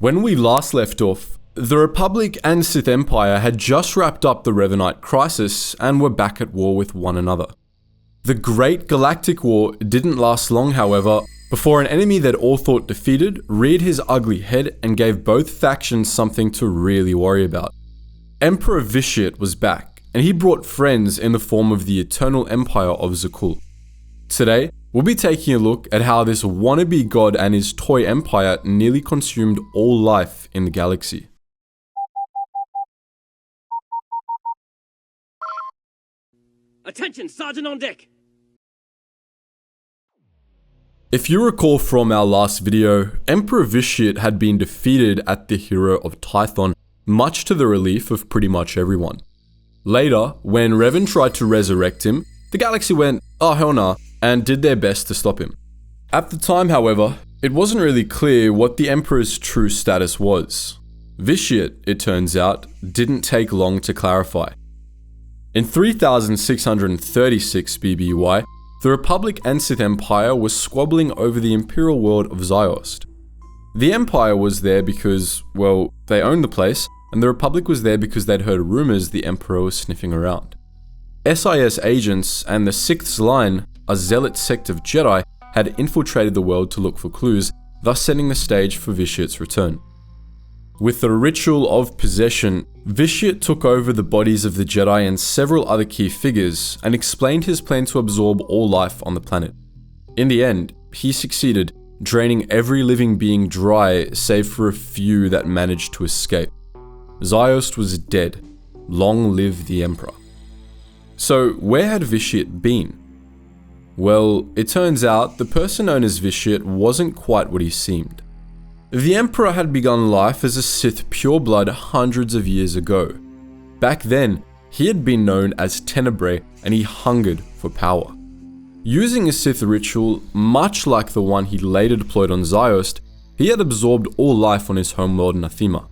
When we last left off, the Republic and Sith Empire had just wrapped up the Revanite crisis and were back at war with one another. The Great Galactic War didn't last long, however, before an enemy that all thought defeated reared his ugly head and gave both factions something to really worry about. Emperor Vitiate was back, and he brought friends in the form of the eternal empire of Zakuul. Today, we'll be taking a look at how this wannabe god and his toy empire nearly consumed all life in the galaxy. Attention, Sergeant on deck! If you recall from our last video, Emperor Vitiate had been defeated at the Hero of Tython, much to the relief of pretty much everyone. Later, when Revan tried to resurrect him, the galaxy went, "Oh hell nah," and did their best to stop him. At the time, however, it wasn't really clear what the Emperor's true status was. Vitiate, it turns out, didn't take long to clarify. In 3636 BBY, the Republic and Sith Empire was squabbling over the Imperial world of Ziost. The Empire was there because, well, they owned the place, and the Republic was there because they'd heard rumors the Emperor was sniffing around. SIS agents and the Sixth Line, a zealot sect of Jedi, had infiltrated the world to look for clues, thus setting the stage for Vitiate's return. With the ritual of possession, Vitiate took over the bodies of the Jedi and several other key figures, and explained his plan to absorb all life on the planet. In the end, he succeeded, draining every living being dry save for a few that managed to escape. Ziost was dead. Long live the Emperor. So, where had Vitiate been? Well, it turns out the person known as Vitiate wasn't quite what he seemed. The Emperor had begun life as a Sith pureblood hundreds of years ago. Back then, he had been known as Tenebrae, and he hungered for power. Using a Sith ritual, much like the one he later deployed on Ziost, he had absorbed all life on his homeworld Nathema.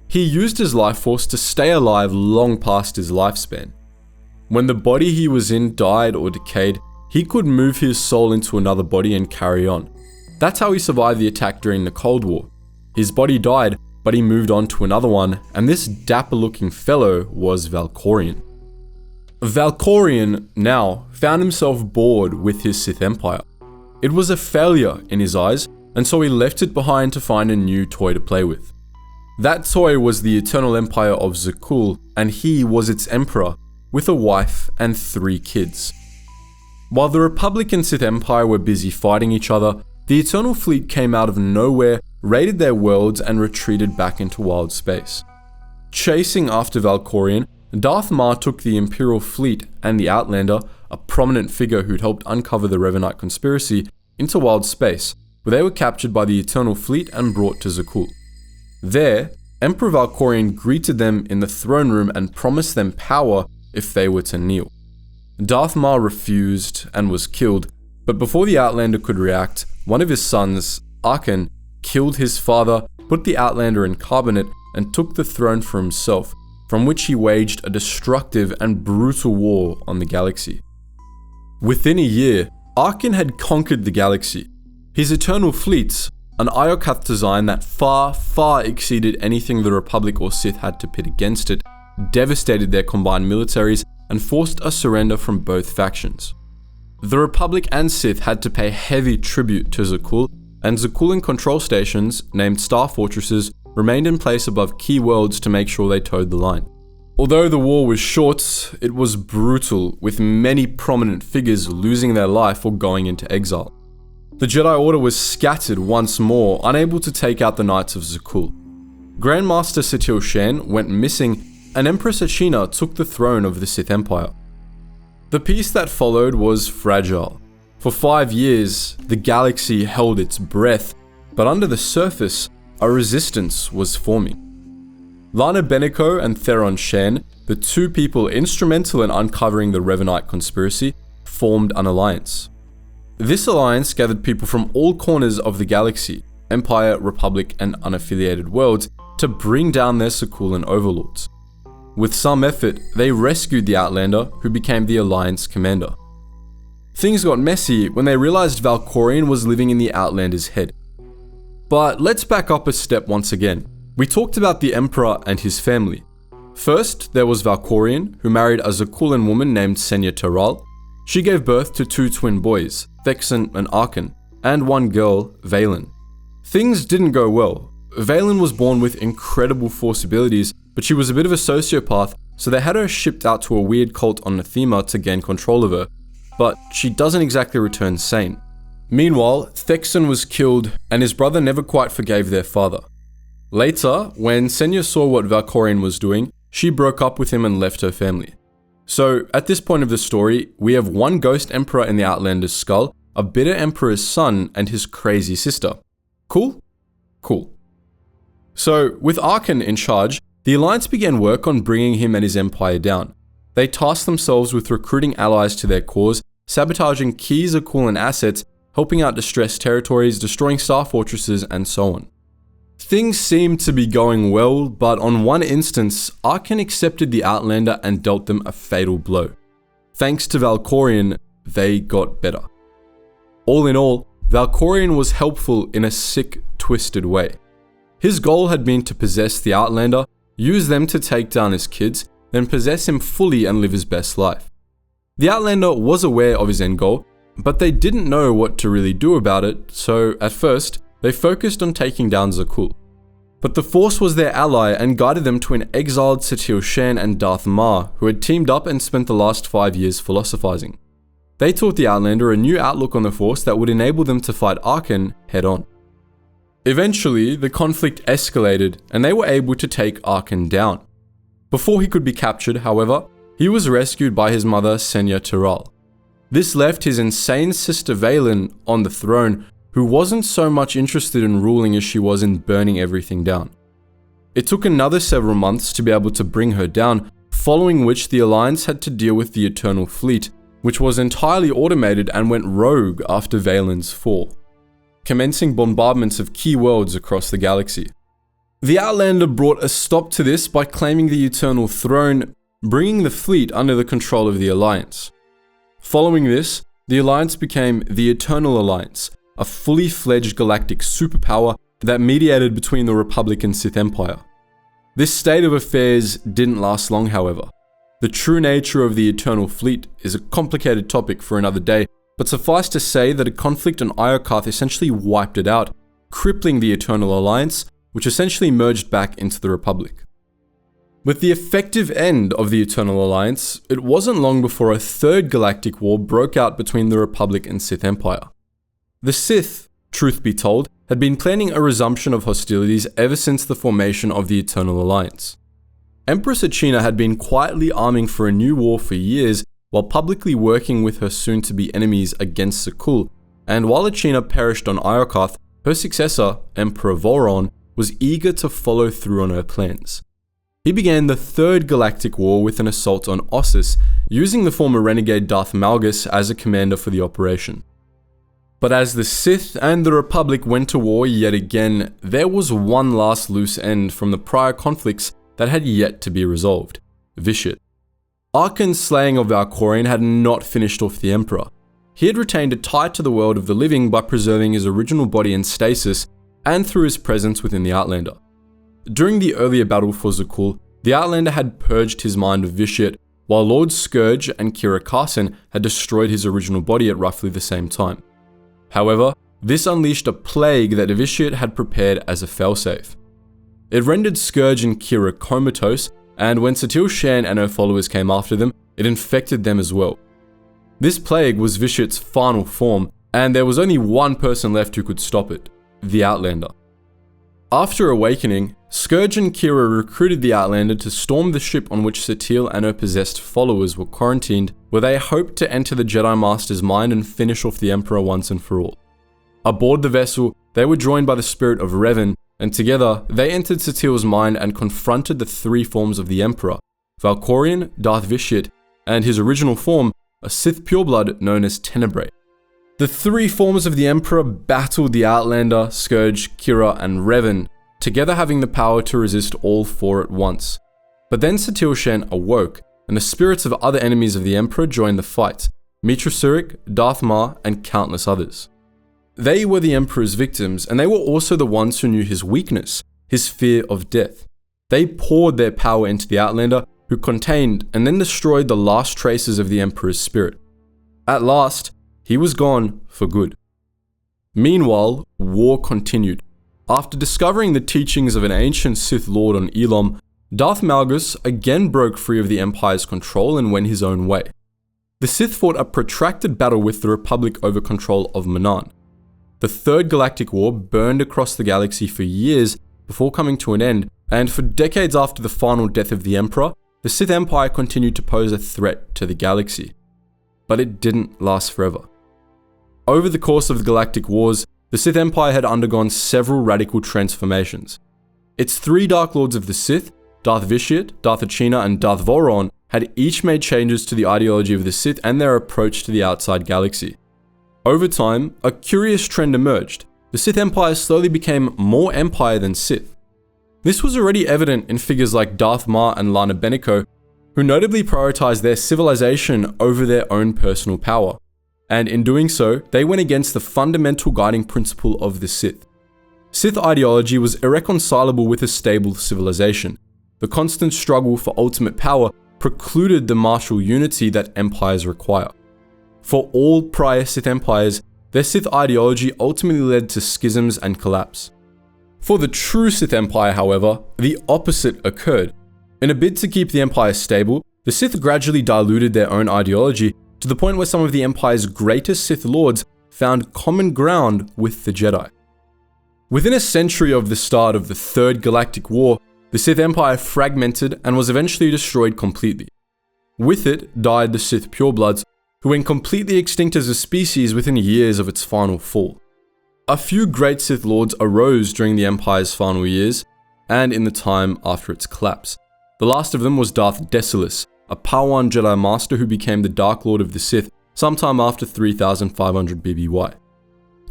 He used his life force to stay alive long past his lifespan. When the body he was in died or decayed, he could move his soul into another body and carry on. That's how he survived the attack during the Cold War. His body died, but he moved on to another one, and this dapper-looking fellow was Valkorion. Valkorion now found himself bored with his Sith Empire. It was a failure in his eyes, and so he left it behind to find a new toy to play with. That toy was the eternal empire of Zakuul, and he was its emperor, with a wife and 3 kids. While the Republic and Sith Empire were busy fighting each other, the Eternal Fleet came out of nowhere, raided their worlds, and retreated back into wild space. Chasing after Valkorion, Darth Maul took the Imperial Fleet and the Outlander, a prominent figure who'd helped uncover the Revanite conspiracy, into wild space, where they were captured by the Eternal Fleet and brought to Zakuul. There, Emperor Valkorion greeted them in the throne room and promised them power if they were to kneel. Darth Maul refused and was killed, but before the Outlander could react, one of his sons, Arkan, killed his father, put the Outlander in carbonate, and took the throne for himself, from which he waged a destructive and brutal war on the galaxy. Within a year, Arkan had conquered the galaxy. His Eternal Fleets, an Iokath design that far exceeded anything the Republic or Sith had to pit against it, devastated their combined militaries and forced a surrender from both factions. The Republic and Sith had to pay heavy tribute to Zakuul, and Zakuulan control stations, named Star Fortresses, remained in place above key worlds to make sure they towed the line. Although the war was short, it was brutal, with many prominent figures losing their life or going into exile. The Jedi Order was scattered once more, unable to take out the Knights of Zakuul. Grandmaster Satil Shan went missing, and Empress Ashina took the throne of the Sith Empire. The peace that followed was fragile. For 5 years, the galaxy held its breath, but under the surface, a resistance was forming. Lana Beniko and Theron Shan, the 2 people instrumental in uncovering the Revanite conspiracy, formed an alliance. This alliance gathered people from all corners of the galaxy, Empire, Republic, and unaffiliated worlds, to bring down their Zakuulan overlords. With some effort, they rescued the Outlander, who became the Alliance commander. Things got messy when they realized Valkorion was living in the Outlander's head. But let's back up a step once again. We talked about the Emperor and his family. First, there was Valkorion, who married a Zakuulan woman named Senya Teral. She gave birth to 2 twin boys, Thexan and Arkan, and 1 girl, Valen. Things didn't go well. Valen was born with incredible force abilities, but she was a bit of a sociopath, so they had her shipped out to a weird cult on Nathema to gain control of her, but she doesn't exactly return sane. Meanwhile, Thexan was killed, and his brother never quite forgave their father. Later, when Senya saw what Valkorion was doing, she broke up with him and left her family. So, at this point of the story, we have 1 ghost emperor in the Outlander's skull, a bitter emperor's son, and his crazy sister. Cool? Cool. So, with Arkan in charge, the Alliance began work on bringing him and his empire down. They tasked themselves with recruiting allies to their cause, sabotaging key Zakuulan assets, helping out distressed territories, destroying star fortresses, and so on. Things seemed to be going well, but on one instance, Arkan accepted the Outlander and dealt them a fatal blow. Thanks to Valkorion, they got better. All in all, Valkorion was helpful in a sick, twisted way. His goal had been to possess the Outlander, use them to take down his kids, then possess him fully and live his best life. The Outlander was aware of his end goal, but they didn't know what to really do about it, so at first, they focused on taking down Zakuul. But the Force was their ally and guided them to an exiled Satil Shan and Darth Ma, who had teamed up and spent the last 5 years philosophizing. They taught the Outlander a new outlook on the Force that would enable them to fight Arkan head-on. Eventually, the conflict escalated and they were able to take Arkan down. Before he could be captured, however, he was rescued by his mother Senya Teral. This left his insane sister Valen on the throne, who wasn't so much interested in ruling as she was in burning everything down. It took another several months to be able to bring her down, following which the Alliance had to deal with the Eternal Fleet, which was entirely automated and went rogue after Valen's fall, commencing bombardments of key worlds across the galaxy. The Outlander brought a stop to this by claiming the Eternal Throne, bringing the fleet under the control of the Alliance. Following this, the Alliance became the Eternal Alliance, a fully fledged galactic superpower that mediated between the Republic and Sith Empire. This state of affairs didn't last long, however. The true nature of the Eternal Fleet is a complicated topic for another day, but suffice to say that a conflict on Iokarth essentially wiped it out, crippling the Eternal Alliance, which essentially merged back into the Republic. With the effective end of the Eternal Alliance, it wasn't long before a Third Galactic War broke out between the Republic and Sith Empire. The Sith, truth be told, had been planning a resumption of hostilities ever since the formation of the Eternal Alliance. Empress Achina had been quietly arming for a new war for years while publicly working with her soon-to-be enemies against Zakuul, and while Achina perished on Iokarth, her successor, Emperor Vitiate, was eager to follow through on her plans. He began the Third Galactic War with an assault on Ossus, using the former renegade Darth Malgus as a commander for the operation. But as the Sith and the Republic went to war yet again, there was one last loose end from the prior conflicts that had yet to be resolved: Vitiate. Arkan's slaying of Valkorion had not finished off the Emperor. He had retained a tie to the world of the living by preserving his original body in stasis and through his presence within the Outlander. During the earlier battle for Zakuul, the Outlander had purged his mind of Vitiate, while Lord Scourge and Kira Carson had destroyed his original body at roughly the same time. However, this unleashed a plague that Vitiate had prepared as a failsafe. It rendered Scourge and Kira comatose, and when Satil Shan and her followers came after them, it infected them as well. This plague was Vitiate's final form, and there was only one person left who could stop it: the Outlander. After awakening, Scourge and Kira recruited the Outlander to storm the ship on which Satil and her possessed followers were quarantined, where they hoped to enter the Jedi Master's mind and finish off the Emperor once and for all. Aboard the vessel, they were joined by the spirit of Revan, and together, they entered Satil's mind and confronted the 3 forms of the Emperor: Valkorion, Darth Vitiate, and his original form, a Sith pureblood known as Tenebrae. The 3 forms of the Emperor battled the Outlander, Scourge, Kira, and Revan, together having the power to resist all 4 at once. But then Satil Shan awoke, and the spirits of other enemies of the Emperor joined the fight: Mitra Surik, Darth Ma, and countless others. They were the Emperor's victims, and they were also the ones who knew his weakness, his fear of death. They poured their power into the Outlander, who contained and then destroyed the last traces of the Emperor's spirit. At last, he was gone for good. Meanwhile, war continued. After discovering the teachings of an ancient Sith Lord on Elam, Darth Malgus again broke free of the Empire's control and went his own way. The Sith fought a protracted battle with the Republic over control of Manaan. The Third Galactic War burned across the galaxy for years before coming to an end, and for decades after the final death of the Emperor, the Sith Empire continued to pose a threat to the galaxy. But it didn't last forever. Over the course of the Galactic Wars, the Sith Empire had undergone several radical transformations. Its three Dark Lords of the Sith, Darth Vitiate, Darth Achina, and Darth Voron, had each made changes to the ideology of the Sith and their approach to the outside galaxy. Over time, a curious trend emerged. The Sith Empire slowly became more Empire than Sith. This was already evident in figures like Darth Maul and Lana Beniko, who notably prioritized their civilization over their own personal power. And in doing so, they went against the fundamental guiding principle of the Sith. Sith ideology was irreconcilable with a stable civilization. The constant struggle for ultimate power precluded the martial unity that empires require. For all prior Sith empires, their Sith ideology ultimately led to schisms and collapse. For the true Sith Empire, however, the opposite occurred. In a bid to keep the Empire stable, the Sith gradually diluted their own ideology to the point where some of the Empire's greatest Sith Lords found common ground with the Jedi. Within a century of the start of the Third Galactic War, the Sith Empire fragmented and was eventually destroyed completely. With it died the Sith purebloods, who went completely extinct as a species within years of its final fall. A few great Sith Lords arose during the Empire's final years, and in the time after its collapse. The last of them was Darth Dessalius, a Padawan Jedi Master who became the Dark Lord of the Sith sometime after 3500 BBY.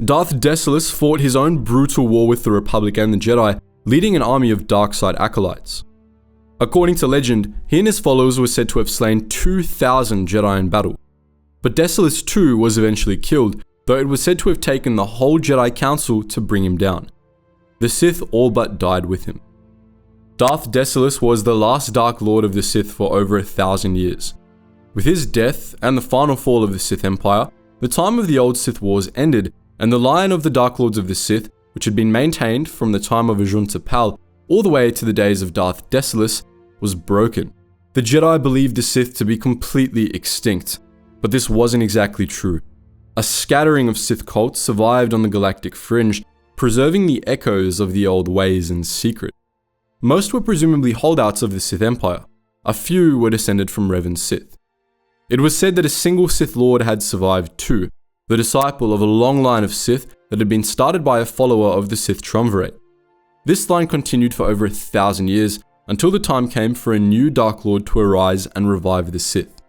Darth Dessalius fought his own brutal war with the Republic and the Jedi, leading an army of dark side acolytes. According to legend, he and his followers were said to have slain 2,000 Jedi in battle. But Dessalius too was eventually killed, though it was said to have taken the whole Jedi Council to bring him down. The Sith all but died with him. Darth Dessalius was the last Dark Lord of the Sith for over 1,000 years. With his death and the final fall of the Sith Empire, the time of the old Sith Wars ended, and the line of the Dark Lords of the Sith, which had been maintained from the time of Ajunta Pal all the way to the days of Darth Dessalius, was broken. The Jedi believed the Sith to be completely extinct, but this wasn't exactly true. A scattering of Sith cults survived on the galactic fringe, preserving the echoes of the old ways in secret. Most were presumably holdouts of the Sith Empire. A few were descended from Revan Sith. It was said that a single Sith Lord had survived too, the disciple of a long line of Sith that had been started by a follower of the Sith Triumvirate. This line continued for over 1,000 years, until the time came for a new Dark Lord to arise and revive the Sith.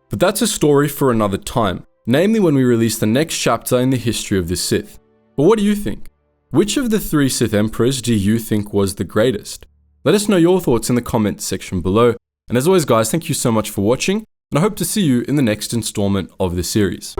But that's a story for another time, namely when we release the next chapter in the history of the Sith. But what do you think? Which of the three Sith Emperors do you think was the greatest? Let us know your thoughts in the comments section below. And as always guys, thank you so much for watching, and I hope to see you in the next installment of the series.